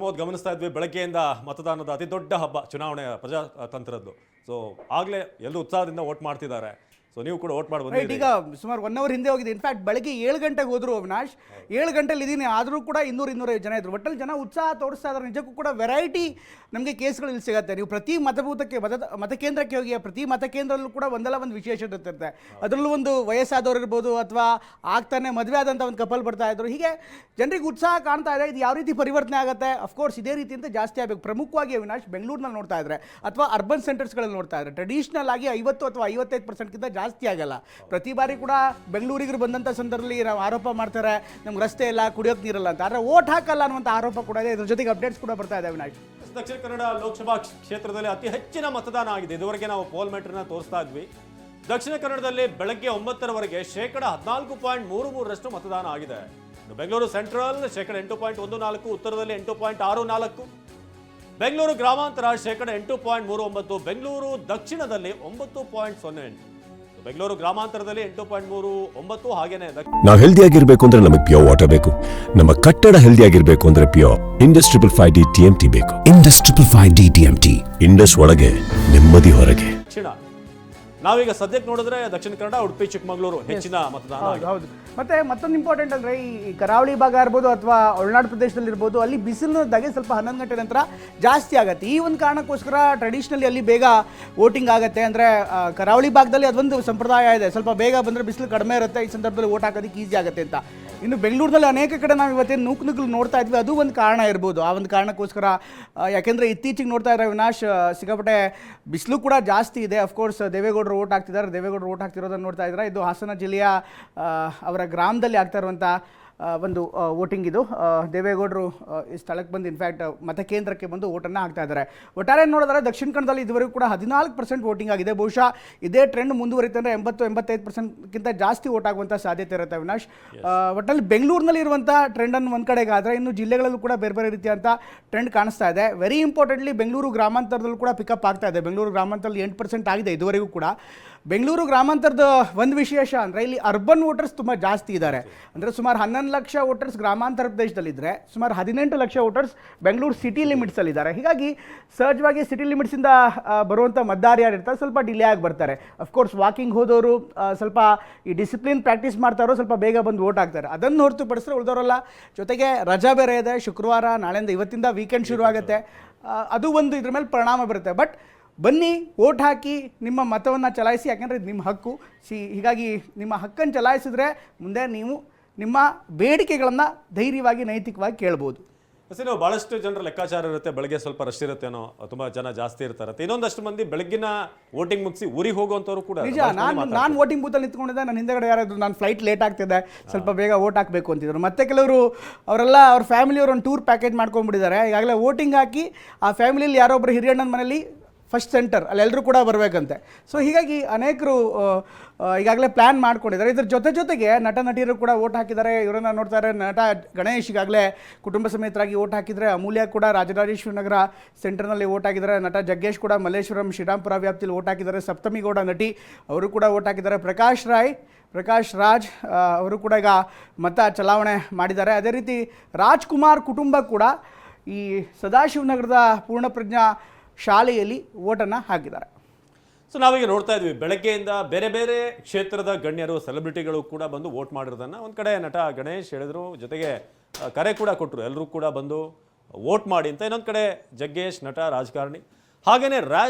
ಪ್ರಮೋದ್ ಗಮನಿಸ್ತಾ ಇದ್ವಿ ಬೆಳಗ್ಗೆಯಿಂದ ಮತದಾನದ ಅತಿ ದೊಡ್ಡ ಹಬ್ಬ ಚುನಾವಣೆ ಪ್ರಜಾತಂತ್ರದ್ದು. ಸೊ ಆಗಲೇ ಎಲ್ಲರೂ ಉತ್ಸಾಹದಿಂದ ವೋಟ್ ಮಾಡ್ತಿದ್ದಾರೆ. ಸೊ ನೀವು ಕೂಡ ವೋಟ್ ಮಾಡಿ ಬಂದಿದ್ದೀರಿ. ಈಗ ಸುಮಾರು 1 ಅವರ್ ಹಿಂದೆ ಹೋಗಿದೆ. ಇನ್ಫ್ಯಾಕ್ಟ್ ಬೆಳಗ್ಗೆ 7 ಗಂಟೆಗೆ ಹೋದ್ರು ಅವಿನಾಶ್. 7 ಗಂಟೆಲಿ ಇದ್ದೀನಿ, ಆದರೂ ಕೂಡ 200-250 ಜನ ಇದ್ರು. ಒಟ್ಟಲ್ಲಿ ಜನ ಉತ್ಸಾಹ ತೋರಿಸ್ತಾ ಇದ್ದಾರೆ. ನಿಜಕ್ಕೂ ಕೂಡ ವೆರೈಟಿ ನಮಗೆ ಕೇಸ್ಗಳು ಇಲ್ಲಿ ಸಿಗುತ್ತೆ. ನೀವು ಪ್ರತಿ ಮತಕೇಂದ್ರಕ್ಕೆ ಹೋಗಿ ಪ್ರತಿ ಮತಕೇಂದ್ರದಲ್ಲೂ ಕೂಡ ಒಂದಲ್ಲ ಒಂದು ವಿಶೇಷತೆ ಇರುತ್ತೆ. ಅದರಲ್ಲೂ ಒಂದು ವಯಸ್ಸಾದವ್ರು ಇರ್ಬೋದು ಅಥವಾ ಆಗ್ತಾನೆ ಮದುವೆ ಆದಂಥ ಒಂದು ಕಪಲ್ ಬರ್ತಾ ಇದ್ರು. ಹೀಗೆ ಜನರಿಗೆ ಉತ್ಸಾಹ ಕಾಣ್ತಾ ಇದೆ. ಇದು ಯಾವ ರೀತಿ ಪರಿವರ್ತನೆ ಆಗುತ್ತೆ? ಅಫ್ಕೋರ್ಸ್ ಇದೇ ರೀತಿಯಿಂದ ಜಾಸ್ತಿ ಆಗಬೇಕು. ಪ್ರಮುಖವಾಗಿ ಅವಿನಾಶ್ ಬೆಂಗಳೂರಿನಲ್ಲಿ ನೋಡ್ತಾ ಇದ್ರೆ ಅಥವಾ ಅರ್ಬನ್ ಸೆಂಟರ್ಸ್ಗಳಲ್ಲಿ ನೋಡ್ತಾ ಇದ್ರೆ ಟ್ರೆಡಿಷನಲ್ ಆಗಿ 50 ಅಥವಾ 55%ಗಿಂತ ಜಾಸ್ತಿ ಆಗಲ್ಲ. ಪ್ರತಿ ಬಾರಿ ಕೂಡ ಬೆಂಗಳೂರಿಗೆ ಬಂದಂಥ ಸಂದರ್ಭದಲ್ಲಿ ನಾವು ಆರೋಪ ಮಾಡ್ತಾರೆ, ನಮ್ಗೆ ರಸ್ತೆ ಇಲ್ಲ, ಕುಡಿಯೋಕೆ ನೀರಲ್ಲ ಅಂತ. ಆದರೆ ವೋಟ್ ಹಾಕಲ್ಲ ಅನ್ನುವಂಥ ಆರೋಪ ಕೂಡ ಇದೆ. ಇದ್ರ ಜೊತೆಗೆ ಅಪ್ಡೇಟ್ಸ್ ಕೂಡ ಬರ್ತಾ ಇದೆ ಅವಿನಾಶ್. ದಕ್ಷಿಣ ಕನ್ನಡ ಲೋಕಸಭಾ ಕ್ಷೇತ್ರದಲ್ಲಿ ಅತಿ ಹೆಚ್ಚಿನ ಮತದಾನ ಆಗಿದೆ. ಇದುವರೆಗೆ ನಾವು ಪೋಲ್ ಮೀಟರ್ನ ತೋರಿಸ್ತಾ ಇದ್ವಿ. ದಕ್ಷಿಣ ಕನ್ನಡದಲ್ಲಿ ಬೆಳಗ್ಗೆ 9ರವರೆಗೆ 14.33% ಮತದಾನ ಆಗಿದೆ. ಬೆಂಗಳೂರು ಸೆಂಟ್ರಲ್ 8.14%, ಉತ್ತರದಲ್ಲಿ 8.64%, ಬೆಂಗಳೂರು ಗ್ರಾಮಾಂತರ 8.39%, ಬೆಂಗಳೂರು ದಕ್ಷಿಣದಲ್ಲಿ 9.08%, ಬೆಂಗಳೂರು ಗ್ರಾಮಾಂತರದಲ್ಲಿ 8.39%. ಹಾಗೇನೆ ನಾವು ಹೆಲ್ದಿ ಆಗಿರ್ಬೇಕು ಅಂದ್ರೆ ನಮಗೆ ಪ್ಯೂರ್ ವಾಟರ್ ಬೇಕು. ನಮ್ಮ ಕಟ್ಟಡ ಹೆಲ್ದಿ ಆಗಿರ್ಬೇಕು ಅಂದ್ರೆ ಪ್ಯೂರ್ ಇಂಡಸ್ 555D TMT ಬೇಕು. ಇಂಡಸ್ 555D TMT, ಇಂಡಸ್ ಒಳಗೆ ನೆಮ್ಮದಿ ಹೊರಗೆ. ದಕ್ಷಿಣ ನಾವೀಗ ಸದ್ಯಕ್ಕೆ ನೋಡಿದ್ರೆ ದಕ್ಷಿಣ ಕನ್ನಡ, ಉಡುಪಿ, ಚಿಕ್ಕಮಗಳೂರು ಹೆಚ್ಚಿನ ಮತದಾನ. ಹೌದು. ಮತ್ತೆ ಮತ್ತೊಂದು ಇಂಪಾರ್ಟೆಂಟ್ ಅಂದರೆ ಈ ಕರಾವಳಿ ಭಾಗ ಇರ್ಬೋದು ಅಥವಾ ಒಳನಾಡು ಪ್ರದೇಶದಲ್ಲಿ ಇರ್ಬೋದು, ಅಲ್ಲಿ ಬಿಸಿಲಿನ ಧಗೆ ಸ್ವಲ್ಪ 11 ಗಂಟೆ ನಂತರ ಜಾಸ್ತಿ ಆಗುತ್ತೆ. ಈ ಒಂದು ಕಾರಣಕ್ಕೋಸ್ಕರ ಟ್ರೆಡಿಷನಲಿ ಅಲ್ಲಿ ಬೇಗ ವೋಟಿಂಗ್ ಆಗುತ್ತೆ. ಅಂದರೆ ಕರಾವಳಿ ಭಾಗದಲ್ಲಿ ಅದೊಂದು ಸಂಪ್ರದಾಯ ಇದೆ, ಸ್ವಲ್ಪ ಬೇಗ ಬಂದರೆ ಬಿಸಿಲು ಕಡಿಮೆ ಇರುತ್ತೆ, ಈ ಸಂದರ್ಭದಲ್ಲಿ ವೋಟ್ ಹಾಕೋದಕ್ಕೆ ಈಸಿ ಆಗುತ್ತೆ ಅಂತ. ಇನ್ನು ಬೆಂಗಳೂರಿನಲ್ಲಿ ಅನೇಕ ಕಡೆ ನಾವು ಇವತ್ತೇನು ನೂಕು ನೋಡ್ತಾ ಇದ್ವಿ, ಅದು ಒಂದು ಕಾರಣ ಇರ್ಬೋದು. ಆ ಒಂದು ಕಾರಣಕ್ಕೋಸ್ಕರ ಯಾಕೆಂದರೆ ಇತ್ತೀಚೆಗೆ ನೋಡ್ತಾ ಇದ್ದಾರೆ ವಿನಾಶ್, ಸಿಕ್ಕಾಪಟ್ಟೆ ಬಿಸಿಲು ಕೂಡ ಜಾಸ್ತಿ ಇದೆ. ಅಫ್ಕೋರ್ಸ್ ದೇವೇಗೌಡರು ವೋಟ್ ಹಾಕ್ತಿದ್ದಾರೆ. ದೇವೇಗೌಡರು ವೋಟ್ ಹಾಕ್ತಿರೋದನ್ನು ನೋಡ್ತಾ ಇದ್ದಾರೆ. ಇದು ಹಾಸನ ಜಿಲ್ಲೆಯ ಅವರ ಗ್ರಾಮದಲ್ಲಿ ಆಗ್ತಾ ಇರುವಂಥ ಒಂದು ವೋಟಿಂಗ್ ಇದು. ದೇವೇಗೌಡರು ಈ ಸ್ಥಳಕ್ಕೆ ಬಂದು ಇನ್ಫ್ಯಾಕ್ಟ್ ಮತಕೇಂದ್ರಕ್ಕೆ ಬಂದು ವೋಟನ್ನು ಹಾಕ್ತಾ ಇದ್ದಾರೆ. ಒಟ್ಟಾರೆ ನೋಡಿದ್ರೆ ದಕ್ಷಿಣ ಕನ್ನಡದಲ್ಲಿ ಇದುವರೆಗೂ ಕೂಡ 14% ವೋಟಿಂಗ್ ಆಗಿದೆ. ಬಹುಶಃ ಇದೇ ಟ್ರೆಂಡ್ ಮುಂದುವರಿತಂದ್ರೆ 80-85%ಗಿಂತ ಜಾಸ್ತಿ ವೋಟ್ ಆಗುವಂಥ ಸಾಧ್ಯತೆ ಇರುತ್ತೆ ಅವಿನಾಶ್. ಒಟ್ಟಲ್ಲಿ ಬೆಂಗಳೂರಿನಲ್ಲಿ ಇರುವಂಥ ಟ್ರೆಂಡನ್ನು ಒಂದು ಕಡೆಗೆ ಆದರೆ ಇನ್ನು ಜಿಲ್ಲೆಗಳಲ್ಲೂ ಕೂಡ ಬೇರೆ ಬೇರೆ ರೀತಿಯಂಥ ಟ್ರೆಂಡ್ ಕಾಣಿಸ್ತಾ ಇದೆ. ವೆರಿ ಇಂಪಾರ್ಟೆಂಟ್ಲಿ ಬೆಂಗಳೂರು ಗ್ರಾಮಾಂತರದಲ್ಲೂ ಕೂಡ ಪಿಕಪ್ ಆಗ್ತಾ ಇದೆ. ಬೆಂಗಳೂರು ಗ್ರಾಮಾಂತರದಲ್ಲಿ 8% ಆಗಿದೆ ಇದುವರೆಗೂ ಕೂಡ. ಬೆಂಗಳೂರು ಗ್ರಾಮಾಂತರದ ಒಂದು ವಿಶೇಷ ಅಂದರೆ ಇಲ್ಲಿ ಅರ್ಬನ್ ವೋಟರ್ಸ್ ತುಂಬ ಜಾಸ್ತಿ ಇದ್ದಾರೆ. ಅಂದರೆ ಸುಮಾರು 11 ಲಕ್ಷ ವೋಟರ್ಸ್ ಗ್ರಾಮಾಂತರ ಪ್ರದೇಶದಲ್ಲಿದ್ದರೆ ಸುಮಾರು 18 ಲಕ್ಷ ವೋಟರ್ಸ್ ಬೆಂಗಳೂರು ಸಿಟಿ ಲಿಮಿಟ್ಸಲ್ಲಿದ್ದಾರೆ. ಹೀಗಾಗಿ ಸಹಜವಾಗಿ ಸಿಟಿ ಲಿಮಿಟ್ಸಿಂದ ಬರುವಂಥ ಮತದಾರ ಯಾರು ಇರ್ತಾರೆ ಸ್ವಲ್ಪ ಡಿಲೇ ಆಗಿ ಬರ್ತಾರೆ. ಅಫ್ಕೋರ್ಸ್ ವಾಕಿಂಗ್ ಹೋದವರು ಸ್ವಲ್ಪ ಈ ಡಿಸಿಪ್ಲಿನ್ ಪ್ರಾಕ್ಟೀಸ್ ಮಾಡ್ತಾರೋ ಸ್ವಲ್ಪ ಬೇಗ ಬಂದು ವೋಟ್ ಆಗ್ತಾರೆ. ಅದನ್ನು ಹೊರತುಪಡಿಸಿದ್ರೆ ಉಳಿದವರಲ್ಲ. ಜೊತೆಗೆ ರಜಾ ಬೇರೆ ಇದೆ, ಶುಕ್ರವಾರ, ನಾಳೆಯಿಂದ ಇವತ್ತಿಂದ ವೀಕೆಂಡ್ ಶುರು ಆಗುತ್ತೆ. ಅದು ಒಂದು ಇದ್ರ ಮೇಲೆ ಪರಿಣಾಮ ಬರುತ್ತೆ. ಬಟ್ ಬನ್ನಿ, ವೋಟ್ ಹಾಕಿ ನಿಮ್ಮ ಮತವನ್ನು ಚಲಾಯಿಸಿ, ಯಾಕೆಂದರೆ ಇದು ನಿಮ್ಮ ಹಕ್ಕು. ಹೀಗಾಗಿ ನಿಮ್ಮ ಹಕ್ಕನ್ನು ಚಲಾಯಿಸಿದ್ರೆ ಮುಂದೆ ನೀವು ನಿಮ್ಮ ಬೇಡಿಕೆಗಳನ್ನು ಧೈರ್ಯವಾಗಿ ನೈತಿಕವಾಗಿ ಕೇಳ್ಬೋದು. ನೀವು ಭಾಳಷ್ಟು ಜನರ ಲೆಕ್ಕಾಚಾರ ಇರುತ್ತೆ, ಬೆಳಗ್ಗೆ ಸ್ವಲ್ಪ ರಶ್ ಇರುತ್ತೇನೋ, ತುಂಬ ಜನ ಜಾಸ್ತಿ ಇರ್ತಾರೆ. ಇನ್ನೊಂದಷ್ಟು ಮಂದಿ ಬೆಳಗ್ಗಿನ ವೋಟಿಂಗ್ ಮುಗಿಸಿ ಊರಿಗೆ ಹೋಗುವಂಥವ್ರು ಕೂಡ ನಿಜ. ನಾನು ವೋಟಿಂಗ್ ಬೂತಲ್ಲಿ ನಿಂತ್ಕೊಂಡಿದ್ದೆ, ನನ್ನ ಹಿಂದೆಗಡೆ ಯಾರಾದ್ರು ನಾನು ಫ್ಲೈಟ್ ಲೇಟ್ ಆಗ್ತಿದೆ, ಸ್ವಲ್ಪ ಬೇಗ ವೋಟ್ ಹಾಕಬೇಕು ಅಂತಿದ್ರು. ಮತ್ತೆ ಕೆಲವರು ಅವರೆಲ್ಲ ಅವ್ರ ಫ್ಯಾಮಿಲಿಯವರು ಒಂದು ಟೂರ್ ಪ್ಯಾಕೇಜ್ ಮಾಡ್ಕೊಂಡ್ಬಿಟ್ಟಿದ್ದಾರೆ. ಈಗಾಗಲೇ ವೋಟಿಂಗ್ ಹಾಕಿ ಆ ಫ್ಯಾಮಿಲಿಯಲ್ಲಿ ಯಾರೊಬ್ಬರು ಹಿರಿಯಣ್ಣನ ಮನೇಲಿ ಫಸ್ಟ್ ಸೆಂಟರ್ ಅಲ್ಲೆಲ್ಲರೂ ಕೂಡ ಬರಬೇಕಂತೆ. ಸೊ ಹೀಗಾಗಿ ಅನೇಕರು ಈಗಾಗಲೇ ಪ್ಲ್ಯಾನ್ ಮಾಡ್ಕೊಂಡಿದ್ದಾರೆ. ಇದ್ರ ಜೊತೆಗೆ ನಟ ನಟಿಯರು ಕೂಡ ವೋಟ್ ಹಾಕಿದ್ದಾರೆ. ಇವರನ್ನು ನೋಡ್ತಾರೆ. ನಟ ಗಣೇಶ್ ಈಗಾಗಲೇ ಕುಟುಂಬ ಸಮೇತರಾಗಿ ವೋಟ್ ಹಾಕಿದರೆ. ಅಮೂಲ್ಯ ಕೂಡ ರಾಜರಾಜೇಶ್ವರಿ ನಗರ ಸೆಂಟರ್ನಲ್ಲಿ ವೋಟ್ ಹಾಕಿದ್ದಾರೆ. ನಟ ಜಗ್ಗೇಶ್ ಕೂಡ ಮಲ್ಲೇಶ್ವರಂ ಶ್ರೀರಾಮ್ಪುರ ವ್ಯಾಪ್ತಿಯಲ್ಲಿ ವೋಟ್ ಹಾಕಿದ್ದಾರೆ. ಸಪ್ತಮಿ ಗೌಡ ನಟಿ ಅವರು ಕೂಡ ವೋಟ್ ಹಾಕಿದ್ದಾರೆ. ಪ್ರಕಾಶ್ ರಾಜ್ ಅವರು ಕೂಡ ಈಗ ಮತ ಚಲಾವಣೆ ಮಾಡಿದ್ದಾರೆ. ಅದೇ ರೀತಿ ರಾಜ್ಕುಮಾರ್ ಕುಟುಂಬ ಕೂಡ ಈ ಸದಾಶಿವನಗರದ ಪೂರ್ಣಪ್ರಜ್ಞಾ ಶಾಲೆಯಲ್ಲಿ ವೋಟನ್ನು ಹಾಕಿದ್ದಾರೆ. ಸೊ ನಾವೀಗ ನೋಡ್ತಾ ಇದ್ವಿ ಬೆಳಗ್ಗೆಯಿಂದ ಬೇರೆ ಬೇರೆ ಕ್ಷೇತ್ರದ ಗಣ್ಯರು, ಸೆಲೆಬ್ರಿಟಿಗಳು ಕೂಡ ಬಂದು ವೋಟ್ ಮಾಡಿರೋದನ್ನು ಒಂದು ಕಡೆ ನಟ ಗಣೇಶ್ ಹೇಳಿದ್ರು. ಜೊತೆಗೆ ಕರೆ ಕೂಡ ಕೊಟ್ಟರು, ಎಲ್ಲರೂ ಕೂಡ ಬಂದು ವೋಟ್ ಮಾಡಿ ಅಂತ. ಇನ್ನೊಂದು ಕಡೆ ಜಗ್ಗೇಶ್, ನಟ, ರಾಜಕಾರಣಿ, ಹಾಗೆಯೇ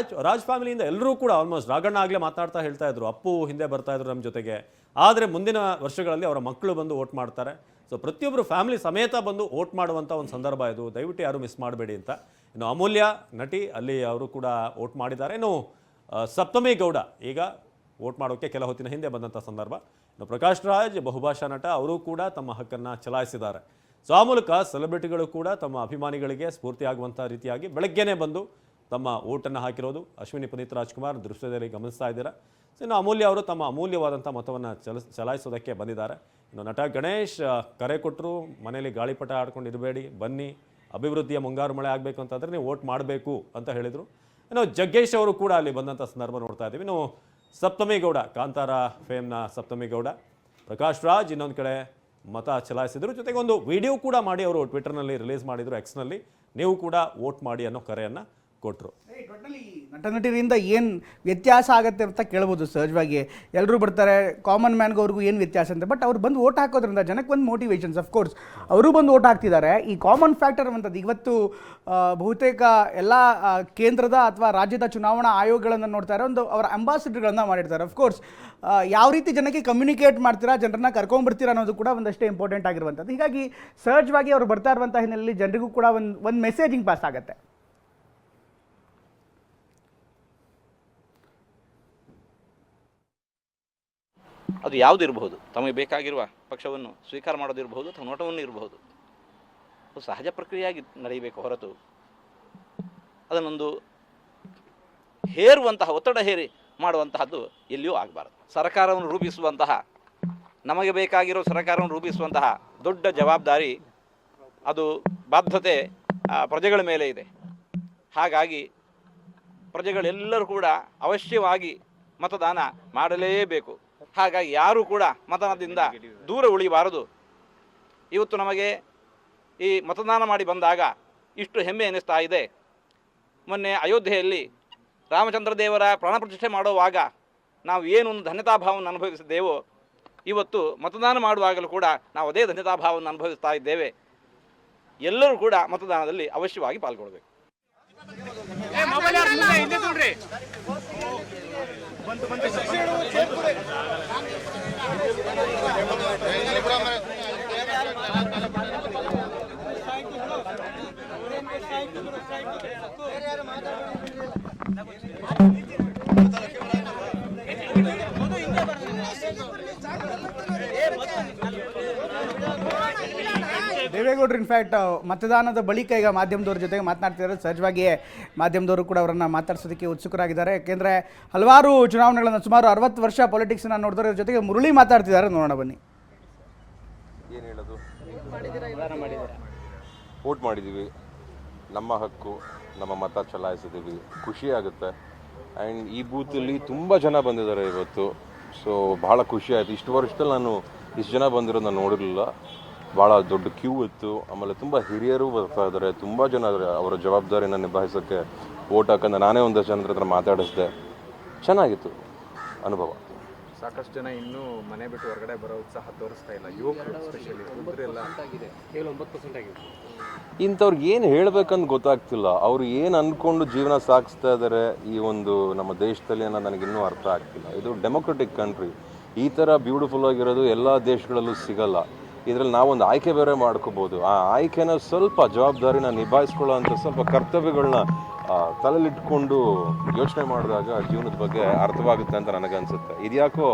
ರಾಜ್ ಫ್ಯಾಮಿಲಿಯಿಂದ ಎಲ್ಲರೂ ಕೂಡ ಆಲ್ಮೋಸ್ಟ್ ರಾಘಣ್ಣ ಆಗಲೇ ಮಾತಾಡ್ತಾ ಹೇಳ್ತಾ ಇದ್ರು, ಅಪ್ಪು ಹಿಂದೆ ಬರ್ತಾ ಇದ್ರು ನಮ್ಮ ಜೊತೆಗೆ, ಆದರೆ ಮುಂದಿನ ವರ್ಷಗಳಲ್ಲಿ ಅವರ ಮಕ್ಕಳು ಬಂದು ವೋಟ್ ಮಾಡ್ತಾರೆ. ಸೊ ಪ್ರತಿಯೊಬ್ಬರು ಫ್ಯಾಮಿಲಿ ಸಮೇತ ಬಂದು ವೋಟ್ ಮಾಡುವಂಥ ಒಂದು ಸಂದರ್ಭ ಇದು. ದಯವಿಟ್ಟು ಯಾರು ಮಿಸ್ ಮಾಡಬೇಡಿ ಅಂತ. ಇನ್ನು ಅಮೂಲ್ಯ ನಟಿ ಅಲ್ಲಿ ಅವರು ಕೂಡ ವೋಟ್ ಮಾಡಿದ್ದಾರೆ. ಇನ್ನು ಸಪ್ತಮಿ ಗೌಡ ಈಗ ವೋಟ್ ಮಾಡೋಕ್ಕೆ ಕೆಲ ಹೊತ್ತಿನ ಹಿಂದೆ ಬಂದಂಥ ಸಂದರ್ಭ. ಇನ್ನು ಪ್ರಕಾಶ್ ರಾಜ್ ಬಹುಭಾಷಾ ನಟ, ಅವರು ಕೂಡ ತಮ್ಮ ಹಕ್ಕನ್ನು ಚಲಾಯಿಸಿದ್ದಾರೆ. ಸೊ ಆ ಮೂಲಕ ಸೆಲೆಬ್ರಿಟಿಗಳು ಕೂಡ ತಮ್ಮ ಅಭಿಮಾನಿಗಳಿಗೆ ಸ್ಫೂರ್ತಿಯಾಗುವಂಥ ರೀತಿಯಾಗಿ ಬೆಳಗ್ಗೆನೇ ಬಂದು ತಮ್ಮ ವೋಟನ್ನು ಹಾಕಿರೋದು ಅಶ್ವಿನಿ ಪುನೀತ್ ರಾಜ್ಕುಮಾರ್ ದೃಶ್ಯದಲ್ಲಿ ಗಮನಿಸ್ತಾ ಇದ್ದೀರಾ. ಸೊ ಇನ್ನು ಅಮೂಲ್ಯ ಅವರು ತಮ್ಮ ಅಮೂಲ್ಯವಾದಂಥ ಮತವನ್ನು ಚಲಾಯಿಸೋದಕ್ಕೆ ಬಂದಿದ್ದಾರೆ. ಇನ್ನು ನಟ ಗಣೇಶ್ ಕರೆ ಕೊಟ್ಟರು, ಮನೇಲಿ ಗಾಳಿಪಟ ಆಡ್ಕೊಂಡು ಇರಬೇಡಿ, ಬನ್ನಿ, ಅಭಿವೃದ್ಧಿಯ ಮುಂಗಾರು ಮಳೆ ಆಗಬೇಕು ಅಂತಂದರೆ ನೀವು ವೋಟ್ ಮಾಡಬೇಕು ಅಂತ ಹೇಳಿದರು. ಇನ್ನು ಜಗ್ಗೇಶ್ ಅವರು ಕೂಡ ಅಲ್ಲಿ ಬಂದಂಥ ಸಂದರ್ಭ ನೋಡ್ತಾ ಇದ್ದೀವಿ. ಇನ್ನು ಸಪ್ತಮಿ ಗೌಡ, ಕಾಂತಾರ ಫೇಮ್ನ ಸಪ್ತಮಿ ಗೌಡ, ಪ್ರಕಾಶ್ ರಾಜ್ ಇನ್ನೊಂದು ಕಡೆ ಮತ ಚಲಾಯಿಸಿದರು. ಜೊತೆಗೆ ಒಂದು ವಿಡಿಯೋ ಕೂಡ ಮಾಡಿ ಅವರು ಟ್ವಿಟರ್ನಲ್ಲಿ ರಿಲೀಸ್ ಮಾಡಿದರು, ಎಕ್ಸ್ನಲ್ಲಿ. ನೀವು ಕೂಡ ವೋಟ್ ಮಾಡಿ ಅನ್ನೋ ಕರೆಯನ್ನು ಕೊಟ್ಟರು. ನಟ ನಟಿಯರಿಂದ ಏನು ವ್ಯತ್ಯಾಸ ಆಗುತ್ತೆ ಅಂತ ಕೇಳ್ಬೋದು ಸಹಜವಾಗಿ. ಎಲ್ಲರೂ ಬರ್ತಾರೆ, ಕಾಮನ್ ಮ್ಯಾನ್ಗೂ ಅವ್ರಿಗೂ ಏನು ವ್ಯತ್ಯಾಸ ಅಂತ. ಬಟ್ ಅವ್ರು ಬಂದು ಓಟ್ ಹಾಕೋದ್ರಿಂದ ಜನಕ್ಕೆ ಒಂದು ಮೋಟಿವೇಶನ್ಸ್. ಅಫ್ಕೋರ್ಸ್ ಅವರು ಬಂದು ಓಟ್ ಹಾಕ್ತಿದ್ದಾರೆ. ಈ ಕಾಮನ್ ಫ್ಯಾಕ್ಟರ್ ಅಂತದ್ದು ಇವತ್ತು ಬಹುತೇಕ ಎಲ್ಲ ಕೇಂದ್ರದ ಅಥವಾ ರಾಜ್ಯದ ಚುನಾವಣಾ ಆಯೋಗಗಳನ್ನು ನೋಡ್ತಾರೆ, ಒಂದು ಅವರ ಅಂಬಾಸಿಡರ್ಗಳನ್ನ ಮಾಡಿರ್ತಾರೆ. ಅಫ್ಕೋರ್ಸ್ ಯಾವ ರೀತಿ ಜನಕ್ಕೆ ಕಮ್ಯುನಿಕೇಟ್ ಮಾಡ್ತೀರಾ, ಜನರನ್ನ ಕರ್ಕೊಂಡ್ಬಿಡ್ತೀರಾ ಅನ್ನೋದು ಕೂಡ ಒಂದಷ್ಟೇ ಇಂಪಾರ್ಟೆಂಟ್ ಆಗಿರುವಂಥದ್ದು. ಹೀಗಾಗಿ ಸಹಜವಾಗಿ ಅವರು ಬರ್ತಾ ಇರುವಂಥ ಹಿನ್ನೆಲೆಯಲ್ಲಿ ಜನರಿಗೂ ಕೂಡ ಒಂದು ಮೆಸೇಜಿಂಗ್ ಪಾಸ್ ಆಗುತ್ತೆ. ಅದು ಯಾವುದಿರಬಹುದು, ತಮಗೆ ಬೇಕಾಗಿರುವ ಪಕ್ಷವನ್ನು ಸ್ವೀಕಾರ ಮಾಡೋದಿರಬಹುದು ಅಥವಾ ನೋಟವನ್ನು ಇರಬಹುದು. ಅದು ಸಹಜ ಪ್ರಕ್ರಿಯೆಯಾಗಿ ನಡೆಯಬೇಕು ಹೊರತು ಅದನ್ನೊಂದು ಹೇರುವಂತಹ, ಒತ್ತಡ ಹೇರಿ ಮಾಡುವಂತಹದ್ದು ಎಲ್ಲಿಯೂ ಆಗಬಾರದು. ಸರ್ಕಾರವನ್ನು ರೂಪಿಸುವಂತಹ, ನಮಗೆ ಬೇಕಾಗಿರೋ ಸರ್ಕಾರವನ್ನು ರೂಪಿಸುವಂತಹ ದೊಡ್ಡ ಜವಾಬ್ದಾರಿ, ಅದು ಬಾಧ್ಯತೆ ಪ್ರಜೆಗಳ ಮೇಲೆ ಇದೆ. ಹಾಗಾಗಿ ಪ್ರಜೆಗಳೆಲ್ಲರೂ ಕೂಡ ಅವಶ್ಯವಾಗಿ ಮತದಾನ ಮಾಡಲೇಬೇಕು. ಹಾಗಾಗಿ ಯಾರೂ ಕೂಡ ಮತದಾನದಿಂದ ದೂರ ಉಳಿಬಾರದು. ಇವತ್ತು ನಮಗೆ ಈ ಮತದಾನ ಮಾಡಿ ಬಂದಾಗ ಇಷ್ಟು ಹೆಮ್ಮೆ ಅನ್ನಿಸ್ತಾ ಇದೆ. ಮೊನ್ನೆ ಅಯೋಧ್ಯೆಯಲ್ಲಿ ರಾಮಚಂದ್ರ ದೇವರ ಪ್ರಾಣ ಪ್ರತಿಷ್ಠೆ ಮಾಡುವಾಗ ನಾವು ಏನೊಂದು ಧನ್ಯತಾಭಾವವನ್ನು ಅನುಭವಿಸಿದ್ದೇವೋ, ಇವತ್ತು ಮತದಾನ ಮಾಡುವಾಗಲೂ ಕೂಡ ನಾವು ಅದೇ ಧನ್ಯತಾಭಾವವನ್ನು ಅನುಭವಿಸ್ತಾ ಇದ್ದೇವೆ. ಎಲ್ಲರೂ ಕೂಡ ಮತದಾನದಲ್ಲಿ ಅವಶ್ಯವಾಗಿ ಪಾಲ್ಗೊಳ್ಳಬೇಕು. ದೇವೇಗೌಡರು ಇನ್ಫ್ಯಾಕ್ಟ್ ಮತದಾನದ ಬಳಿಕ ಈಗ ಮಾಧ್ಯಮದವ್ರ ಜೊತೆಗೆ ಮಾತನಾಡ್ತಿದ್ದಾರೆ. ಸಹಜವಾಗಿಯೇ ಮಾಧ್ಯಮದವರು ಕೂಡ ಅವರನ್ನು ಮಾತಾಡ್ಸೋದಕ್ಕೆ ಉತ್ಸುಕರಾಗಿದ್ದಾರೆ. ಯಾಕೆಂದರೆ ಹಲವಾರು ಚುನಾವಣೆಗಳನ್ನು, ಸುಮಾರು 60 ವರ್ಷ ಪೊಲಿಟಿಕ್ಸನ್ನು ನೋಡಿದವರ ಜೊತೆಗೆ ಮುರಳಿ ಮಾತಾಡ್ತಿದ್ದಾರೆ. ನೋಡೋಣ ಬನ್ನಿ. ಏನು ಹೇಳೋದು, ವೋಟ್ ಮಾಡಿದ್ದೀವಿ, ನಮ್ಮ ಹಕ್ಕು, ನಮ್ಮ ಮತ ಚಲಾಯಿಸಿದ್ದೀವಿ, ಖುಷಿ ಆಗುತ್ತೆ. ಆ್ಯಂಡ್ ಈ ಬೂತಲ್ಲಿ ತುಂಬ ಜನ ಬಂದಿದ್ದಾರೆ ಇವತ್ತು. ಸೊ ಭಾಳ ಖುಷಿ ಆಯಿತು. ಇಷ್ಟು ವರ್ಷದಲ್ಲಿ ನಾನು ಇಷ್ಟು ಜನ ಬಂದಿರೋದು ನಾನು ನೋಡಿರಲಿಲ್ಲ. ಭಾಳ ದೊಡ್ಡ ಕ್ಯೂ ಇತ್ತು. ಆಮೇಲೆ ತುಂಬ ಹಿರಿಯರು ಬರ್ತಾ ಇದ್ದಾರೆ, ತುಂಬ ಜನ ಅವರ ಜವಾಬ್ದಾರಿನ ನಿಭಾಯಿಸೋಕ್ಕೆ ವೋಟ್ ಹಾಕಂದ್ರೆ ನಾನೇ ಒಂದಷ್ಟು ಜನರ ಹತ್ರ ಮಾತಾಡಿಸಿದೆ. ಚೆನ್ನಾಗಿತ್ತು ಅನುಭವ. ಸಾಕಷ್ಟು ಜನ ಇನ್ನೂ ಮನೆ ಬಿಟ್ಟು ಹೊರಗಡೆ ಬರೋ ಉತ್ಸಾಹ ತೋರಿಸ್ತಾ ಇಲ್ಲ, ಯುವಕರು ಸ್ಪೆಷಲಿ ಎಲ್ಲ ಕೇವಲ 9% ಆಗಿದೆ. ಇಂಥವ್ರಿಗೆ ಏನು ಹೇಳಬೇಕಂತ ಗೊತ್ತಾಗ್ತಿಲ್ಲ. ಅವರು ಏನು ಅಂದ್ಕೊಂಡು ಜೀವನ ಸಾಗಿಸ್ತಾ ಇದ್ದಾರೆ ಈ ಒಂದು ನಮ್ಮ ದೇಶದಲ್ಲಿ ಅನ್ನೋ ನನಗಿನ್ನೂ ಅರ್ಥ ಆಗ್ತಿಲ್ಲ. ಇದು ಡೆಮೊಕ್ರೆಟಿಕ್ ಕಂಟ್ರಿ. ಈ ಥರ ಬ್ಯೂಟಿಫುಲ್ ಆಗಿರೋದು ಎಲ್ಲ ದೇಶಗಳಲ್ಲೂ ಸಿಗಲ್ಲ. ಇದರಲ್ಲಿ ನಾವೊಂದು ಆಯ್ಕೆ ಬೇರೆ ಮಾಡ್ಕೋಬೋದು. ಆ ಆಯ್ಕೆನ ಸ್ವಲ್ಪ ಜವಾಬ್ದಾರಿನ ನಿಭಾಯಿಸ್ಕೊಳ್ಳೋ ಅಂಥ ಸ್ವಲ್ಪ ಕರ್ತವ್ಯಗಳನ್ನ ತಲೆಲಿಟ್ಕೊಂಡು ಯೋಚನೆ ಮಾಡಿದಾಗ ಜೀವನದ ಬಗ್ಗೆ ಅರ್ಥವಾಗುತ್ತೆ ಅಂತ ನನಗನ್ಸುತ್ತೆ. ಇದ್ಯಾಕೋ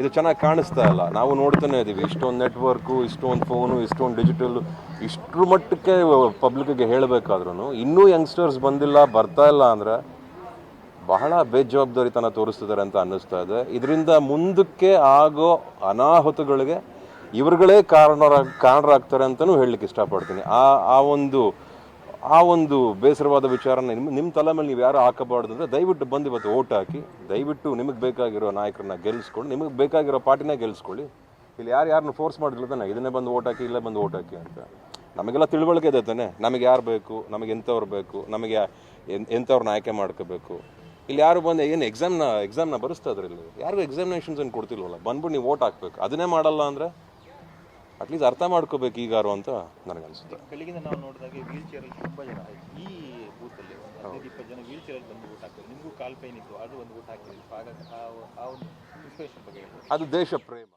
ಇದು ಚೆನ್ನಾಗಿ ಕಾಣಿಸ್ತಾ ಇಲ್ಲ. ನಾವು ನೋಡ್ತಾನೆ ಇದ್ದೀವಿ, ಇಷ್ಟೊಂದು ನೆಟ್ವರ್ಕು, ಇಷ್ಟೊಂದು ಫೋನು, ಇಷ್ಟೊಂದು ಡಿಜಿಟಲ್, ಇಷ್ಟರ ಮಟ್ಟಕ್ಕೆ ಪಬ್ಲಿಕ್ಗೆ ಹೇಳಬೇಕಾದ್ರೂ ಇನ್ನೂ ಯಂಗ್ಸ್ಟರ್ಸ್ ಬಂದಿಲ್ಲ, ಬರ್ತಾ ಇಲ್ಲ ಅಂದರೆ ಬಹಳ ಬೇಜವಾಬ್ದಾರಿತನ ತೋರಿಸ್ತಿದ್ದಾರೆ ಅಂತ ಅನ್ನಿಸ್ತಾ ಇದೆ. ಇದರಿಂದ ಮುಂದಕ್ಕೆ ಆಗೋ ಅನಾಹುತಗಳಿಗೆ ಇವ್ರುಗಳೇ ಕಾರಣರಾಗ್ತಾರೆ ಅಂತಲೂ ಹೇಳಲಿಕ್ಕೆ ಇಷ್ಟಪಡ್ತೀನಿ. ಆ ಒಂದು ಬೇಸರವಾದ ವಿಚಾರನ ನಿಮ್ಮ ತಲೆ ಮೇಲೆ ನೀವು ಯಾರು ಹಾಕಬಾರ್ದು ಅಂದರೆ ದಯವಿಟ್ಟು ಬಂದು ಇವತ್ತು ಓಟ್ ಹಾಕಿ. ದಯವಿಟ್ಟು ನಿಮಗೆ ಬೇಕಾಗಿರೋ ನಾಯಕರನ್ನ ಗೆಲ್ಲಿಸ್ಕೊಂಡು, ನಿಮಗೆ ಬೇಕಾಗಿರೋ ಪಾರ್ಟಿನೇ ಗೆಲ್ಲಿಸ್ಕೊಳ್ಳಿ. ಇಲ್ಲಿ ಯಾರನ್ನು ಫೋರ್ಸ್ ಮಾಡಿಲ್ಲ ತಾನೆ, ಇದನ್ನೇ ಬಂದು ಓಟ್ ಹಾಕಿ, ಇಲ್ಲೇ ಬಂದು ಓಟ್ ಹಾಕಿ ಅಂತ. ನಮಗೆಲ್ಲ ತಿಳುವಳಿಕೆ ಇದೆ ತಾನೆ, ನಮಗೆ ಯಾರು ಬೇಕು, ನಮಗೆ ಎಂಥವ್ರು ಬೇಕು, ನಮಗೆ ಎಂಥವ್ರನ್ನ ಆಯ್ಕೆ ಮಾಡ್ಕೋಬೇಕು. ಇಲ್ಲಿ ಯಾರು ಬಂದು ಏನು ಎಕ್ಸಾಮ್ನ ಬರೆಸ್ತಾ ಇದ್ರೆ ಇಲ್ಲಿ ಯಾರಿಗೂ ಎಕ್ಸಾಮಿನೇಷನ್ಸ್ ಏನು ಕೊಡ್ತಿಲ್ವಲ್ಲ, ಬಂದ್ಬಿಟ್ಟು ನೀವು ಓಟ್ ಹಾಕ್ಬೇಕು. ಅದನ್ನೇ ಮಾಡಲ್ಲ ಅಂದರೆ ಅಟ್ಲೀಸ್ಟ್ ಅರ್ಥ ಮಾಡ್ಕೋಬೇಕು ಈಗಾರು ಅಂತ ನನಗನ್ಸುತ್ತೆ. ಬೆಳಗಿಂದ ನಾವು ನೋಡಿದಾಗ ವೀಲ್ ಚೇರಲ್ಲಿ ತುಂಬ ಜನ ಈ ಬೂತಲ್ಲಿ 15-20 ಜನ ವೀಲ್ ಚೇರಲ್ಲಿ ಬಂದು ಊಟ ಹಾಕಿದ್ರು. ನಿಮಗೂ ಕಾಲ್ ಪೈನ್ ಇತ್ತು, ಅದು ಒಂದು ಊಟ ಹಾಕಿದ್ರಿ. ಹಾಗಾಗಿ ಆ ಒಂದು ಇನ್ಸ್ಪಿರೇಷನ್ ಬಗ್ಗೆ ಅದು ದೇಶ ಪ್ರೇಮ.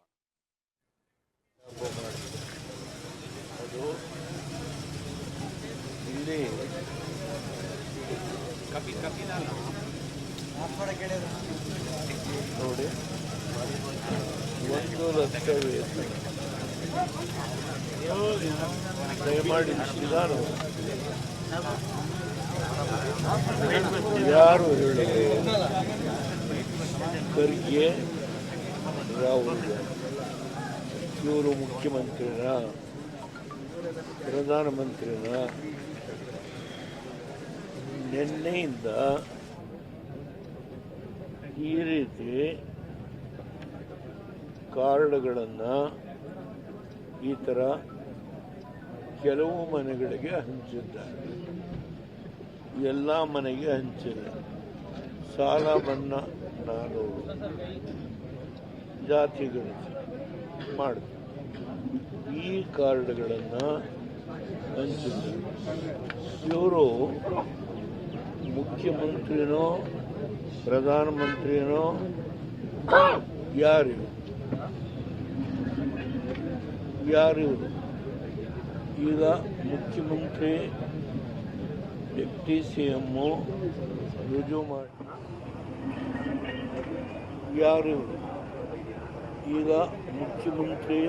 ಅದು ಇಲ್ಲಿ ನೋಡಿ, ಒಂದು ರಸ್ತೆ ದಯಮಾಡಿ ನಿಧಾನ, ಯಾರು ಹೇಳಿ ಖರ್ಗೆ ರಾಹುಲ್ ಇವರು ಮುಖ್ಯಮಂತ್ರಿನ ಪ್ರಧಾನಮಂತ್ರಿನ ನಿನ್ನೆಯಿಂದ ಈ ರೀತಿ ಕಾರ್ಡ್ಗಳನ್ನು ಈ ಥರ ಕೆಲವು ಮನೆಗಳಿಗೆ ಹಂಚಿದ್ದಾರೆ, ಎಲ್ಲ ಮನೆಗೆ ಹಂಚಿಲ್ಲ. ಸಾಲ ಮನ್ನಾ 400 ಜಾತಿ ಗಣತಿ ಮಾಡಿದ್ರು. ಈ ಕಾರ್ಡ್ಗಳನ್ನು ಹಂಚಿದ್ದಾರೆ. ಇವರು ಮುಖ್ಯಮಂತ್ರಿನೋ ಪ್ರಧಾನಮಂತ್ರಿನೋ ಯಾರಿವರು ಈಗ ಮುಖ್ಯಮಂತ್ರಿ ಡೆಪ್ಟಿ CM ರುಜು ಮಾಡಿ ಯಾರಿವರು ಈಗ ಮುಖ್ಯಮಂತ್ರಿ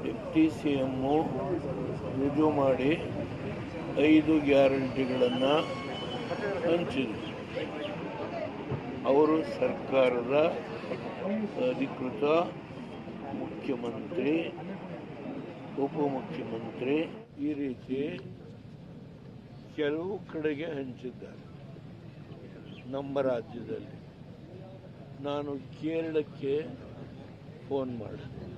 ಡೆಪ್ಟಿ CM ರುಜು ಮಾಡಿ 5 ಗ್ಯಾರಂಟಿಗಳನ್ನು ಹಂಚಿದರು. ಅವರು ಸರ್ಕಾರದ ಅಧಿಕೃತ ಮುಖ್ಯಮಂತ್ರಿ, ಉಪಮುಖ್ಯಮಂತ್ರಿ ಈ ರೀತಿ ಕೆಲವು ಕಡೆಗೆ ಹಂಚಿದ್ದಾರೆ. ನಮ್ಮ ರಾಜ್ಯದಲ್ಲಿ ನಾನು ಕೇರಳಕ್ಕೆ ಫೋನ್ ಮಾಡಿದೆ,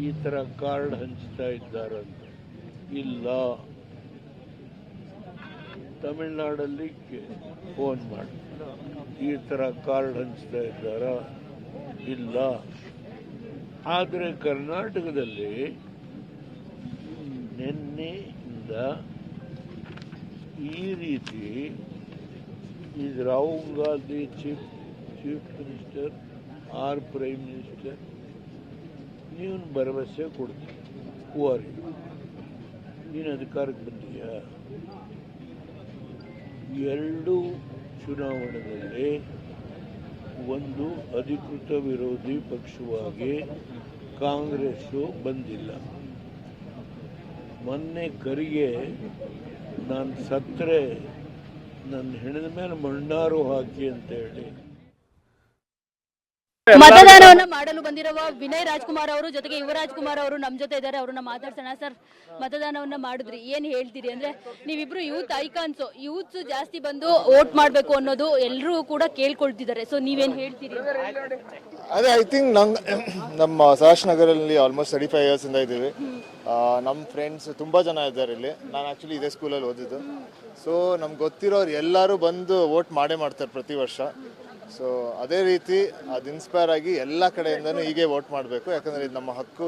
ಈ ಥರ ಕಾರ್ಡ್ ಹಂಚ್ತಾ ಇದ್ದಾರಂತ. ಇಲ್ಲ. ತಮಿಳುನಾಡಲ್ಲಿ ಫೋನ್ ಮಾಡಿ, ಈ ಥರ ಕಾರ್ಡ್ ಹಂಚ್ತಾ ಇದ್ದಾರ? ಇಲ್ಲ. ಆದರೆ ಕರ್ನಾಟಕದಲ್ಲಿ ನಿನ್ನೆಯಿಂದ ಈ ರೀತಿ ಇದು Rahul Gandhi chief minister or prime minister ನೀವು ಭರವಸೆ ಕೊಡ್ತೀವಿ, ನೀನು ಅಧಿಕಾರಕ್ಕೆ ಬಂದೀಯಾ? 2 ಚುನಾವಣೆಯಲ್ಲಿ ಒಂದು ಅಧಿಕೃತ ವಿರೋಧಿ ಪಕ್ಷವಾಗಿ ಕಾಂಗ್ರೆಸ್ಸು ಬಂದಿಲ್ಲ. ಮೊನ್ನೆ ಕರಿಗೆ ನಾನು ಸತ್ತರೆ ನನ್ನ ಹೆಣದ ಮೇಲೆ ಮಣ್ಣಾರು ಹಾಕಿ ಅಂತ ಹೇಳಿ ಮತದಾನವನ್ನ ಮಾಡಲು ಬಂದಿರುವ ವಿನಯ್ ರಾಜ್ಕುಮಾರ್ ಅವರು ಜೊತೆಗೆ ಯುವರಾಜ್ ಕುಮಾರ್ ಅವರು ನಮ್ಮ ಜೊತೆ ಇದ್ದಾರೆ. ಅವ್ರನ್ನ ಮಾತಾಡ್ಸೋಣ. ಸರ್, ಮತದಾನವನ್ನ ಮಾಡಿದ್ರಿ, ಏನ್ ಹೇಳ್ತೀರಿ? ಅಂದ್ರೆ ನೀವಿಬ್ರು ಯೂತ್ ಐಕಾನ್ಸ್, ಯೂತ್ ಜಾಸ್ತಿ ಬಂದು ವೋಟ್ ಮಾಡಬೇಕು ಅನ್ನೋದು ಎಲ್ಲರೂ ಕೂಡ ಕೇಳ್ಕೊಳ್ತಿದ್ದಾರೆ. ಸೊ ನೀವೇನ್ ಹೇಳ್ತೀರಿ? ಅದೇ ಐ ಥಿಂಕ್ ನಮ್ಮ ಸಹರ್ಷ್ ನಗರಲ್ಲಿ ಆಲ್ಮೋಸ್ಟ್ 35 ಇಯರ್ಸ್ ಇಂದ ಇದ್ದೀವಿ. ನಮ್ಮ ಫ್ರೆಂಡ್ಸ್ ತುಂಬ ಜನ ಇದ್ದಾರೆ ಇಲ್ಲಿ. ನಾನು ಆ್ಯಕ್ಚುಲಿ ಇದೇ ಸ್ಕೂಲಲ್ಲಿ ಓದಿದ್ದು. ಸೊ ನಮ್ಗೆ ಗೊತ್ತಿರೋರು ಎಲ್ಲರೂ ಬಂದು ವೋಟ್ ಮಾಡೇ ಮಾಡ್ತಾರೆ ಪ್ರತಿ ವರ್ಷ. ಸೊ ಅದೇ ರೀತಿ ಅದು ಇನ್ಸ್ಪೈರ್ ಆಗಿ ಎಲ್ಲ ಕಡೆಯಿಂದನೂ ಹೀಗೆ ವೋಟ್ ಮಾಡಬೇಕು. ಯಾಕಂದರೆ ಇದು ನಮ್ಮ ಹಕ್ಕು,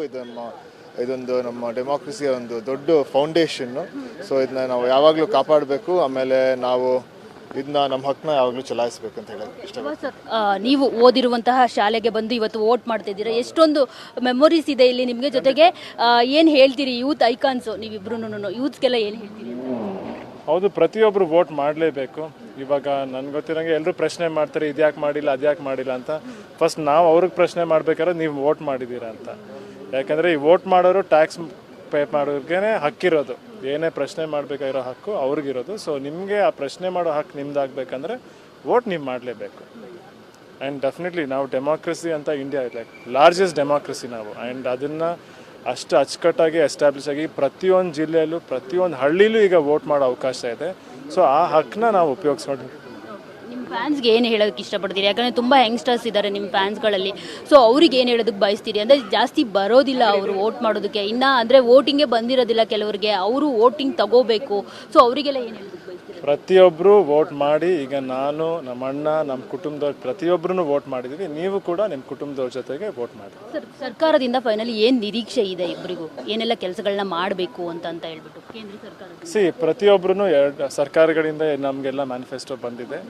ಇದೊಂದು ನಮ್ಮ ಡೆಮೋಕ್ರಸಿಯ ಒಂದು ದೊಡ್ಡ ಫೌಂಡೇಶನ್ನು. ಸೊ ಇದನ್ನ ನಾವು ಯಾವಾಗಲೂ ಕಾಪಾಡಬೇಕು. ಆಮೇಲೆ ನಾವು ಇದನ್ನ ನಮ್ಮ ಹಕ್ಕನ್ನ ಯಾವಾಗಲೂ ಚಲಾಯಿಸಬೇಕು ಅಂತ ಹೇಳೋದು ಇಷ್ಟಪಡ್ತೀನಿ. ಸರ್, ನೀವು ಓದಿರುವಂತಹ ಶಾಲೆಗೆ ಬಂದು ಇವತ್ತು ವೋಟ್ ಮಾಡ್ತಾ ಇದ್ದೀರಾ, ಎಷ್ಟೊಂದು ಮೆಮೊರೀಸ್ ಇದೆ ಇಲ್ಲಿ ನಿಮಗೆ. ಜೊತೆಗೆ ಏನು ಹೇಳ್ತೀರಿ ಯೂತ್ ಐಕಾನ್ಸ್ ನೀವಿಬ್ರು ಯೂತ್ಸ್ಗೆಲ್ಲ ಏನು ಹೇಳ್ತೀರಿ? ಹೌದು, ಪ್ರತಿಯೊಬ್ಬರು ವೋಟ್ ಮಾಡಲೇಬೇಕು. ಇವಾಗ ನನಗೆ ಗೊತ್ತಿರೋಂಗೆ ಎಲ್ಲರೂ ಪ್ರಶ್ನೆ ಮಾಡ್ತಾರೆ, ಇದ್ಯಾಕೆ ಮಾಡಿಲ್ಲ ಅದ್ಯಾಕೆ ಮಾಡಿಲ್ಲ ಅಂತ. ಫಸ್ಟ್ ನಾವು ಅವ್ರಿಗೆ ಪ್ರಶ್ನೆ ಮಾಡ್ಬೇಕಾದ್ರೆ ನೀವು ವೋಟ್ ಮಾಡಿದ್ದೀರಾ ಅಂತ. ಯಾಕಂದರೆ ಈ ವೋಟ್ ಮಾಡೋರು ಟ್ಯಾಕ್ಸ್ ಪೇ ಮಾಡೋರ್ಗೇ ಹಕ್ಕಿರೋದು, ಏನೇ ಪ್ರಶ್ನೆ ಮಾಡಬೇಕಾಗಿರೋ ಹಕ್ಕು ಅವ್ರಿಗಿರೋದು. ಸೊ ನಿಮಗೆ ಆ ಪ್ರಶ್ನೆ ಮಾಡೋ ಹಕ್ಕು ನಿಮ್ದಾಗಬೇಕಂದ್ರೆ ವೋಟ್ ನೀವು ಮಾಡಲೇಬೇಕು. ಆ್ಯಂಡ್ ಡೆಫಿನೆಟ್ಲಿ ನಾವು ಡೆಮೋಕ್ರಸಿ ಅಂತ ಇಂಡಿಯಾ ಲೈಕ್ ಲಾರ್ಜೆಸ್ಟ್ ಡೆಮೋಕ್ರಸಿ ನಾವು. ಆ್ಯಂಡ್ ಅದನ್ನು ಅಷ್ಟು ಅಚ್ಚುಕಟ್ಟಾಗಿ ಎಸ್ಟಾಬ್ಲಿಷ್ ಆಗಿ ಪ್ರತಿಯೊಂದು ಜಿಲ್ಲೆಯಲ್ಲೂ ಪ್ರತಿಯೊಂದು ಹಳ್ಳಿಲೂ ಈಗ ವೋಟ್ ಮಾಡೋ ಅವಕಾಶ ಇದೆ. ಸೊ ಆ ಹಕ್ಕನ್ನ ನಾವು ಉಪಯೋಗಿಸ್ಕೊಂಡು ನಿಮ್ಮ ಫ್ಯಾನ್ಸ್ಗೆ ಏನು ಹೇಳೋದಕ್ಕೆ ಇಷ್ಟಪಡ್ತೀರಿ? ಯಾಕಂದರೆ ತುಂಬ ಯಂಗ್ಸ್ಟರ್ಸ್ ಇದ್ದಾರೆ ನಿಮ್ಮ ಫ್ಯಾನ್ಸ್ಗಳಲ್ಲಿ. ಸೊ ಅವ್ರಿಗೆ ಏನು ಹೇಳೋದಕ್ಕೆ ಬಯಸ್ತೀರಿ? ಅಂದರೆ ಜಾಸ್ತಿ ಬರೋದಿಲ್ಲ ಅವರು ವೋಟ್ ಮಾಡೋದಕ್ಕೆ, ಇನ್ನು ಅಂದರೆ ವೋಟಿಂಗೇ ಬಂದಿರೋದಿಲ್ಲ ಕೆಲವರಿಗೆ, ಅವರು ವೋಟಿಂಗ್ ತಗೋಬೇಕು. ಸೊ ಅವರಿಗೆಲ್ಲ ಏನು ಹೇಳೋದಕ್ಕೆ ಬಯಸ್ತೀರಿ? ಪ್ರತಿಯೊಬ್ಬರು ವೋಟ್ ಮಾಡಿ. ಈಗ ನಾನು, ನಮ್ಮ ಅಣ್ಣ, ನಮ್ಮ ಕುಟುಂಬದವ್ರು ಪ್ರತಿಯೊಬ್ಬರೂ ವೋಟ್ ಮಾಡಿದ್ದೀವಿ. ನೀವು ಕೂಡ ನಿಮ್ಮ ಕುಟುಂಬದವ್ರ ಜೊತೆಗೆ ವೋಟ್ ಮಾಡಿ. ಸರ್, ಸರ್ಕಾರದಿಂದ ಫೈನಲಿ ಏನು ನಿರೀಕ್ಷೆ ಇದೆ ಇಬ್ಬರಿಗೂ? ಏನೆಲ್ಲ ಕೆಲಸಗಳನ್ನ ಮಾಡಬೇಕು ಅಂತ ಹೇಳ್ಬಿಟ್ಟು ಕೇಂದ್ರ ಸರ್ಕಾರ ಪ್ರತಿಯೊಬ್ಬರೂ 2 ಸರ್ಕಾರಗಳಿಂದ ನಮಗೆಲ್ಲ ಮ್ಯಾನಿಫೆಸ್ಟೋ ಬಂದಿದೆ.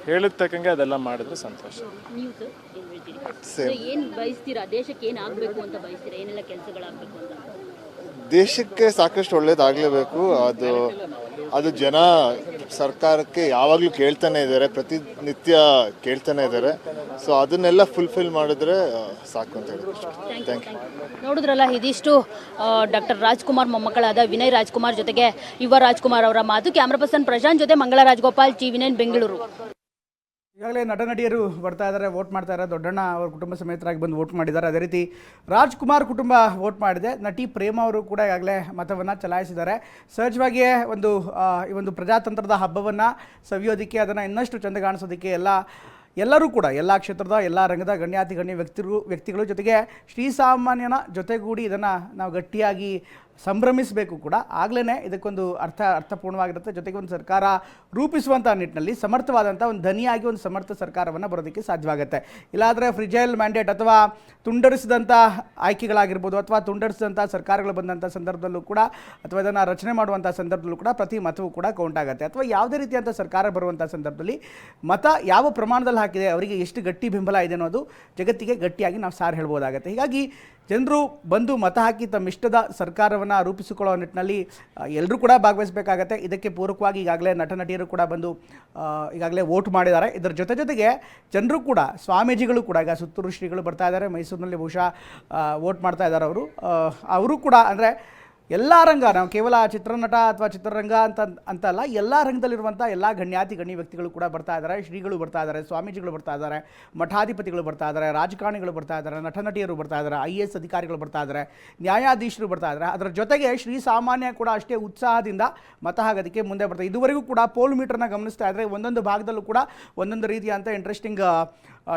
ಹೇಳಿದ ತಕ್ಕಂಗೆ ಅದೆಲ್ಲ ಮಾಡಿದ್ರೆ ಸಂತೋಷ. ನೀವು ಸರ್ ಏನು ಹೇಳ್ತೀರಿ? ಏನು ಬಯಸ್ತೀರಾ? ದೇಶಕ್ಕೆ ಏನು ಆಗಬೇಕು ಅಂತ ಬಯಸ್ತೀರಾ? ಏನೆಲ್ಲ ಕೆಲಸಗಳಾಗಬೇಕು ಅಂತ? ದೇಶಕ್ಕೆ ಸಾಕಷ್ಟು ಒಳ್ಳೇದಾಗಲೇಬೇಕು. ಅದು ಜನ ಸರ್ಕಾರಕ್ಕೆ ಯಾವಾಗಲೂ ಕೇಳ್ತಾನೆ ಇದ್ದಾರೆ, ಪ್ರತಿನಿತ್ಯ ಕೇಳ್ತಾನೆ ಇದ್ದಾರೆ. ಸೊ ಅದನ್ನೆಲ್ಲ ಫುಲ್ಫಿಲ್ ಮಾಡಿದ್ರೆ ಸಾಕು ಅಂತ ಹೇಳಿ. Thank you. ನೋಡಿದ್ರಲ್ಲ, ಇದಿಷ್ಟು ಡಾಕ್ಟರ್ ರಾಜ್ಕುಮಾರ್ ಮೊಮ್ಮಕ್ಕಳಾದ ವಿನಯ್ ರಾಜ್ಕುಮಾರ್ ಜೊತೆಗೆ ಯುವ ರಾಜ್ಕುಮಾರ್ ಅವರ ಮಾತು. ಕ್ಯಾಮ್ರಾ ಪರ್ಸನ್ ಪ್ರಶಾಂತ್ ಜೊತೆ ಮಂಗಳ ರಾಜಗೋಪಾಲ್, TV9 ಬೆಂಗಳೂರು. ಈಗಾಗಲೇ ನಟ ನಟಿಯರು ಬರ್ತಾ ಇದ್ದಾರೆ, ವೋಟ್ ಮಾಡ್ತಾ ಇದ್ದಾರೆ. ದೊಡ್ಡಣ್ಣ ಅವರ ಕುಟುಂಬ ಸಮೇತರಾಗಿ ಬಂದು ವೋಟ್ ಮಾಡಿದ್ದಾರೆ. ಅದೇ ರೀತಿ ರಾಜ್ಕುಮಾರ್ ಕುಟುಂಬ ವೋಟ್ ಮಾಡಿದೆ. ನಟಿ ಪ್ರೇಮ ಅವರು ಕೂಡ ಈಗಾಗಲೇ ಮತವನ್ನು ಚಲಾಯಿಸಿದ್ದಾರೆ. ಸಹಜವಾಗಿಯೇ ಈ ಒಂದು ಪ್ರಜಾತಂತ್ರದ ಹಬ್ಬವನ್ನು ಸವಿಯೋದಕ್ಕೆ, ಅದನ್ನು ಇನ್ನಷ್ಟು ಚೆಂದ ಕಾಣಿಸೋದಕ್ಕೆ ಎಲ್ಲರೂ ಕೂಡ ಎಲ್ಲ ಕ್ಷೇತ್ರದ ಎಲ್ಲ ರಂಗದ ಗಣ್ಯ ವ್ಯಕ್ತಿಗಳು ಜೊತೆಗೆ ಶ್ರೀಸಾಮಾನ್ಯನ ಜೊತೆಗೂಡಿ ಇದನ್ನು ನಾವು ಗಟ್ಟಿಯಾಗಿ ಸಂಭ್ರಮಿಸಬೇಕು ಕೂಡ, ಆಗಲೇ ಇದಕ್ಕೊಂದು ಅರ್ಥಪೂರ್ಣವಾಗಿರುತ್ತೆ. ಜೊತೆಗೆ ಒಂದು ಸರ್ಕಾರ ರೂಪಿಸುವಂಥ ನಿಟ್ಟಿನಲ್ಲಿ ಸಮರ್ಥವಾದಂಥ ಒಂದು ಧನಿಯಾಗಿ ಒಂದು ಸಮರ್ಥ ಸರ್ಕಾರವನ್ನು ಬರೋದಕ್ಕೆ ಸಾಧ್ಯವಾಗುತ್ತೆ. ಇಲ್ಲಾಂದರೆ ಫ್ರಿಜೈಲ್ ಮ್ಯಾಂಡೇಟ್ ಅಥವಾ ತುಂಡರಿಸಿದಂಥ ಆಯ್ಕೆಗಳಾಗಿರ್ಬೋದು ಅಥವಾ ತುಂಡರಿಸಿದಂಥ ಸರ್ಕಾರಗಳು ಬಂದಂಥ ಸಂದರ್ಭದಲ್ಲೂ ಕೂಡ ಅಥವಾ ಇದನ್ನು ರಚನೆ ಮಾಡುವಂಥ ಸಂದರ್ಭದಲ್ಲೂ ಕೂಡ ಪ್ರತಿ ಮತವೂ ಕೂಡ ಕೌಂಟ್ ಆಗುತ್ತೆ. ಅಥವಾ ಯಾವುದೇ ರೀತಿಯಂಥ ಸರ್ಕಾರ ಬರುವಂಥ ಸಂದರ್ಭದಲ್ಲಿ ಮತ ಯಾವ ಪ್ರಮಾಣದಲ್ಲಿ ಹಾಕಿದೆ, ಅವರಿಗೆ ಎಷ್ಟು ಗಟ್ಟಿ ಬೆಂಬಲ ಇದೆ ಅನ್ನೋದು ಜಗತ್ತಿಗೆ ಗಟ್ಟಿಯಾಗಿ ನಾವು ಸಾರಿ ಹೇಳ್ಬೋದಾಗುತ್ತೆ. ಹೀಗಾಗಿ ಜನರು ಬಂದು ಮತ ಹಾಕಿ ತಮ್ಮ ಇಷ್ಟದ ಸರ್ಕಾರವನ್ನು ರೂಪಿಸಿಕೊಳ್ಳೋ ನಿಟ್ಟಿನಲ್ಲಿ ಎಲ್ಲರೂ ಕೂಡ ಭಾಗವಹಿಸಬೇಕಾಗತ್ತೆ. ಇದಕ್ಕೆ ಪೂರಕವಾಗಿ ಈಗಾಗಲೇ ನಟ ನಟಿಯರು ಕೂಡ ಬಂದು ಈಗಾಗಲೇ ವೋಟ್ ಮಾಡಿದ್ದಾರೆ. ಇದರ ಜೊತೆಗೆ ಜನರು ಕೂಡ, ಸ್ವಾಮೀಜಿಗಳು ಕೂಡ, ಈಗ ಸುತ್ತೂರು ಶ್ರೀಗಳು ಬರ್ತಾ ಇದ್ದಾರೆ, ಮೈಸೂರಿನಲ್ಲಿ ಬಹುಶಃ ವೋಟ್ ಮಾಡ್ತಾ ಇದ್ದಾರೆ ಅವರು ಕೂಡ. ಅಂದರೆ ಎಲ್ಲ ರಂಗ, ನಾವು ಕೇವಲ ಚಿತ್ರನಟ ಅಥವಾ ಚಿತ್ರರಂಗ ಅಂತಲ್ಲ, ಎಲ್ಲ ರಂಗದಲ್ಲಿರುವಂಥ ಎಲ್ಲ ಗಣ್ಯ ವ್ಯಕ್ತಿಗಳು ಕೂಡ ಬರ್ತಾ ಇದ್ದಾರೆ. ಶ್ರೀಗಳು ಬರ್ತಾ ಇದ್ದಾರೆ, ಸ್ವಾಮೀಜಿಗಳು ಬರ್ತಾ ಇದ್ದಾರೆ, ಮಠಾಧಿಪತಿಗಳು ಬರ್ತಾ ಇದ್ದಾರೆ, ರಾಜಕಾರಣಿಗಳು ಬರ್ತಾ ಇದ್ದಾರೆ, ನಟ ನಟಿಯರು ಬರ್ತಾ ಇದ್ದಾರೆ, IAS ಅಧಿಕಾರಿಗಳು ಬರ್ತಾ ಇದ್ದಾರೆ, ನ್ಯಾಯಾಧೀಶರು ಬರ್ತಾ ಇದ್ದಾರೆ. ಅದರ ಜೊತೆಗೆ ಶ್ರೀ ಸಾಮಾನ್ಯ ಕೂಡ ಅಷ್ಟೇ ಉತ್ಸಾಹದಿಂದ ಮತ ಹಾಕೋದಕ್ಕೆ ಮುಂದೆ ಬರ್ತಾರೆ. ಇದುವರೆಗೂ ಕೂಡ ಪೋಲ್ ಮೀಟರ್ನ ಗಮನಿಸ್ತಾ ಇದ್ದರೆ ಒಂದೊಂದು ಭಾಗದಲ್ಲೂ ಕೂಡ ಒಂದೊಂದು ರೀತಿಯಂಥ ಇಂಟ್ರೆಸ್ಟಿಂಗ್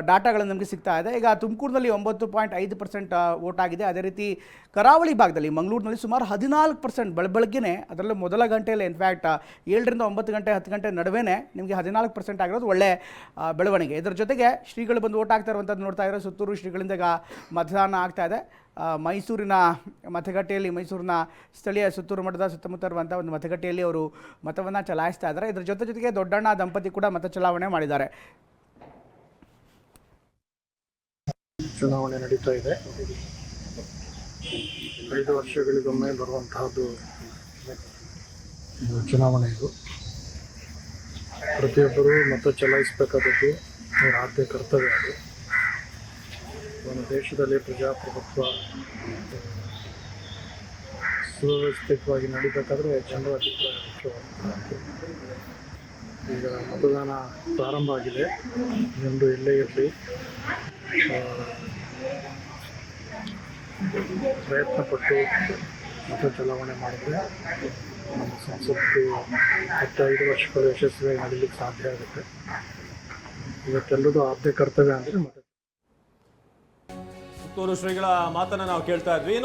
ಡಾಟಾಗಳು ನಮಗೆ ಸಿಗ್ತಾ ಇದೆ. ಈಗ ತುಮಕೂರಿನಲ್ಲಿ 9.5% ವೋಟ್ ಆಗಿದೆ. ಅದೇ ರೀತಿ ಕರಾವಳಿ ಭಾಗದಲ್ಲಿ ಮಂಗಳೂರಿನಲ್ಲಿ ಸುಮಾರು 14% ಬೆಳಗ್ಗೆನೇ, ಅದರಲ್ಲೂ ಮೊದಲ ಗಂಟೆಯಲ್ಲಿ ಇನ್ಫ್ಯಾಕ್ಟ್ 7 ರಿಂದ 9 ಗಂಟೆ 10 ಗಂಟೆ ನಡುವೆ ನಿಮಗೆ 14% ಆಗಿರೋದು ಒಳ್ಳೆ ಬೆಳವಣಿಗೆ. ಇದರ ಜೊತೆಗೆ ಶ್ರೀಗಳು ಬಂದು ವೋಟ್ ಆಗ್ತಾ ಇರುವಂಥದ್ದು ನೋಡ್ತಾ ಇದ್ದಾರೆ. ಸುತ್ತೂರು ಶ್ರೀಗಳಿಂದ ಈಗ ಮತದಾನ ಆಗ್ತಾ ಇದೆ. ಮೈಸೂರಿನ ಮತಗಟ್ಟೆಯಲ್ಲಿ, ಮೈಸೂರಿನ ಸ್ಥಳೀಯ ಸುತ್ತೂರು ಮಠದ ಸುತ್ತಮುತ್ತ ಇರುವಂಥ ಒಂದು ಮತಗಟ್ಟೆಯಲ್ಲಿ ಅವರು ಮತವನ್ನು ಚಲಾಯಿಸ್ತಾ ಇದ್ದಾರೆ. ಇದರ ಜೊತೆಗೆ ದೊಡ್ಡಣ್ಣ ದಂಪತಿ ಕೂಡ ಮತ ಚಲಾವಣೆ ಮಾಡಿದ್ದಾರೆ. ಚುನಾವಣೆ ನಡೀತಾ ಇದೆ. 5 ವರ್ಷಗಳಿಗೊಮ್ಮೆ ಬರುವಂತಹದ್ದು ಚುನಾವಣೆ ಇದು. ಪ್ರತಿಯೊಬ್ಬರು ಮತ ಚಲಾಯಿಸಬೇಕಾದದ್ದು ಅವರ ಆದ್ಯ ಕರ್ತವ್ಯ. ಅದು ಒಂದು ದೇಶದಲ್ಲಿ ಪ್ರಜಾಪ್ರಭುತ್ವ ಸುವ್ಯವಸ್ಥಿತವಾಗಿ ನಡೀಬೇಕಾದ್ರೆ ಜನರ ಅಭಿಪ್ರಾಯ ಮುಖ್ಯವಾಗುತ್ತದೆ. ಈಗ ಮತದಾನ ಪ್ರಾರಂಭ ಆಗಿದೆ. ಜನರು ಎಲ್ಲೇ ಇರಲಿ ಪ್ರಯತ್ನಪಟ್ಟು ಮತ ಚಲಾವಣೆ ಮಾಡಿದ್ರೆ ನಮ್ಮ ಸಂಸತ್ತು 25 ವರ್ಷಗಳು ಯಶಸ್ವಿಯಾಗಿ ನಡೀಲಿಕ್ಕೆ ಸಾಧ್ಯ ಆಗುತ್ತೆ. ಇವತ್ತೆಲ್ಲರೂ ಆದ್ಯ ಕರ್ತವ್ಯ ಅಂದರೆ ಮತ. ಸುತ್ತೂರು ಶ್ರೀಗಳ ಮಾತನ್ನು ನಾವು ಕೇಳ್ತಾ ಇದ್ವಿ.